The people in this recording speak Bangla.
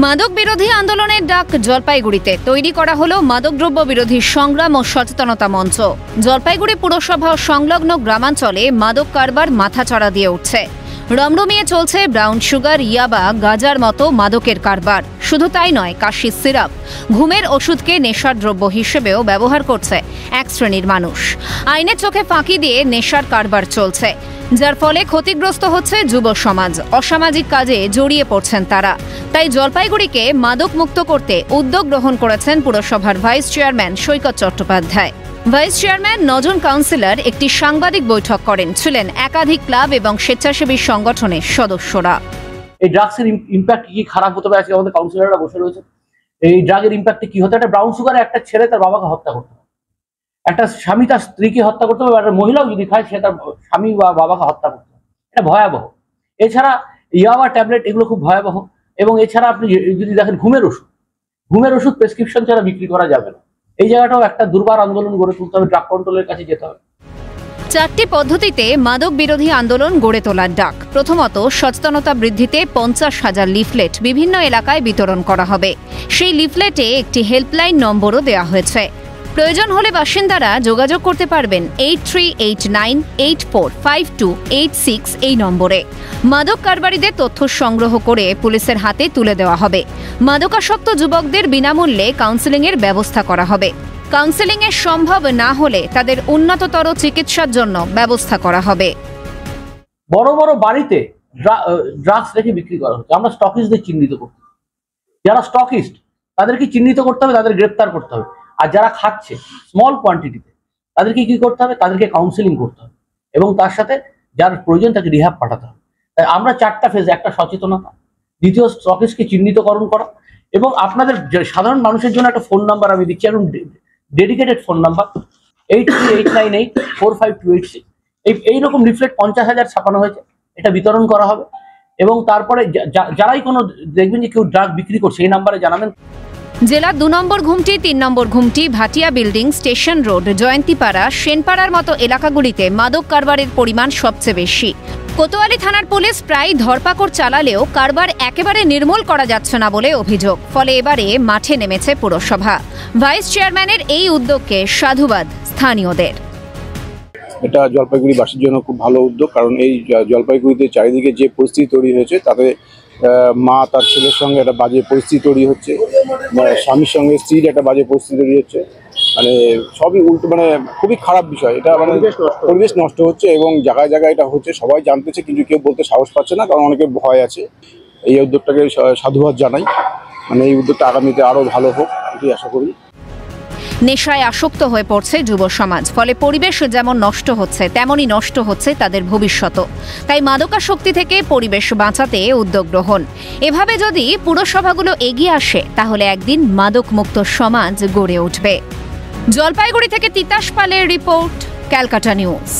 মাদক বিরোধী আন্দোলনের ডাক জলপাইগুড়িতে তৈরি করা হলো মাদকদ্রব্য বিরোধী সংগ্রাম ও সচেতনতা মঞ্চ। জলপাইগুড়ি পুরসভা সংলগ্ন গ্রামাঞ্চলে মাদক কারবার মাথাচাড়া দিয়ে উঠছে। রমরমিয়ে চলছে ব্রাউন সুগার, ইয়াবা, গাঁজার মতো মাদকের কারবার। শুধু তাই নয়, কাশির সিরাপ, ঘুমের ওষুধকে নেশার দ্রব্য হিসেবেও ব্যবহার করছে এক শ্রেণীর মানুষ। আইনের চোখে ফাঁকি দিয়ে নেশার কারবার চলছে, যার ফলে ক্ষতিগ্রস্ত হচ্ছে যুব সমাজ। অসামাজিক কাজে জড়িয়ে পড়ছেন তারা। তাই জলপাইগুড়িকে মাদক মুক্ত করতে উদ্যোগ গ্রহণ করেছেন পুরসভার ভাইস চেয়ারম্যান সৈকত চট্টোপাধ্যায়। ভাইস চেয়ারম্যান, 9 জন কাউন্সিলর একটি সাংবাদিক বৈঠক করেন। ছিলেন একাধিক ক্লাব এবং স্বেচ্ছাসেবী সংগঠনের সদস্যরা। এই ড্রাগসের ইম্প্যাক্ট কি খারাপ হতে পারে, আজকে আমাদের কাউন্সিলররা বসে রয়েছে। এই ড্রাগের ইম্প্যাক্টে কি হতে, একটা ব্রাউন সুগারে একটা ছেলে তার বাবাকে হত্যা করতে হবে, একটা স্বামী তার স্ত্রীকে হত্যা করতে হবে, একটা মহিলাও যদি খায় সে তার স্বামী বা বাবাকে হত্যা করতে হবে। এটা ভয়াবহ। এছাড়া ইয়াবা ট্যাবলেট, এগুলো খুব ভয়াবহ। এবং এছাড়া আপনি যদি দেখেন ঘুমের ওষুধ প্রেসক্রিপশন ছাড়া বিক্রি করা যাবে না। এই জায়গাটাও একটা দুর্বার আন্দোলন গড়ে তুলতে হবে, ড্রাগ কন্ট্রোলের কাছে যেতে হবে। 4টি পদ্ধতিতে মাদক বিরোধী আন্দোলন গড়ে তোলার ডাক। প্রথমত, সচেতনতা বৃদ্ধিতে 50,000 লিফলেট বিভিন্ন এলাকায় বিতরণ করা হবে। সেই লিফলেটে একটি হেল্পলাইন নম্বরও দেওয়া হয়েছে। প্রয়োজন হলে বাসিন্দারা যোগাযোগ করতে পারবেন 8389845286 এই নম্বরে। মাদক কারবারিদের তথ্য সংগ্রহ করে পুলিশের হাতে তুলে দেওয়া হবে। মাদকাসক্ত যুবকদের বিনামূল্যে কাউন্সেলিংয়ের ব্যবস্থা করা হবে। কাউন্সেলিংয়ে সম্ভব না হলে তাদের উন্নততর চিকিৎসার জন্য ব্যবস্থা করা হবে। বড় বড় বাড়িতে ড্রাগস রেখে বিক্রি করা হচ্ছে। আমরা স্টকিস্টদের চিহ্নিত করতে হবে। যারা স্টকিস্ট তাদেরকে চিহ্নিত করতে হবে, তাদের গ্রেপ্তার করতে হবে। আর যারা খাচ্ছে স্মল কোয়ান্টিটিতে তাদেরকে কি করতে হবে, তাদেরকে কাউন্সেলিং করতে হবে এবং তার সাথে যার প্রয়োজন তাকে রিহ্যাব পাঠাতে হবে। তাই আমরা 4টা ফেজ, একটা সচেতনতা, দ্বিতীয় স্টকিস্টকে চিহ্নিতকরণ করা, এবং আপনাদের সাধারণ মানুষের জন্য একটা ফোন নাম্বার আমি দিচ্ছি, একদম ডেডিকেটেড ফোন নাম্বার 8389845286। এইরকম লিফলেট 50,000 ছাপানো হয়েছে, এটা বিতরণ করা হবে। এবং তারপরে যারাই কোনো দেখবেন যে কেউ ড্রাগ বিক্রি করছে, এই নাম্বারে জানাবেন। জেলার 2 নম্বর ঘুমটি, 3 নম্বর ঘুমটি, ভাটিয়া বিল্ডিং, স্টেশন রোড, জয়ন্তীপাড়া, সেনপাড়ার মতো এলাকাগুলিতে মাদক কারবারের পরিমাণ সবচেয়ে বেশি। কোতোয়ালি থানার পুলিশ প্রায় ধরপাকড় চালালেও কারবার একেবারে নির্মূল করা যাচ্ছে না বলে অভিযোগ। ফলে এবারে মাঠে নেমেছে পুরসভা। ভাইস চেয়ারম্যানের এই উদ্যোগকে সাধুবাদ স্থানীয়দের। এটা জলপাইগুড়িবাসীর জন্য খুব ভালো উদ্যোগ, কারণ এই জলপাইগুড়িতে চারিদিকে যে পরিস্থিতি তৈরি হয়েছে তাতে মা তার ছেলের সঙ্গে একটা বাজে পরিস্থিতি তৈরি হচ্ছে, স্বামীর সঙ্গে স্ত্রীর একটা বাজে পরিস্থিতি তৈরি হচ্ছে, মানে সবই উল্টো, মানে খুবই খারাপ বিষয়। এটা মানে পরিবেশ নষ্ট হচ্ছে এবং জায়গায় জায়গায় এটা হচ্ছে, সবাই জানতেছে কিন্তু কেউ বলতে সাহস পাচ্ছে না, কারণ অনেকের ভয় আছে। এই উদ্যোগটাকে সাধুবাদ জানাই। মানে এই উদ্যোগটা আগামীতে আরও ভালো হোক, এটি আশা করি। নেশায় আসক্ত হয়ে পড়ছে যুব সমাজ। ফলে পরিবেশ যেমন নষ্ট হচ্ছে, তেমনই নষ্ট হচ্ছে তাদের ভবিষ্যৎ। তাই মাদকাসক্তি থেকে পরিবেশ বাঁচাতে উদ্যোগ গ্রহণ। এভাবে যদি পুরসভাগুলো এগিয়ে আসে, তাহলে একদিন মাদক মুক্ত সমাজ গড়ে উঠবে। জলপাইগুড়ি থেকে তিতাস পালের রিপোর্ট, ক্যালকাটা নিউজ।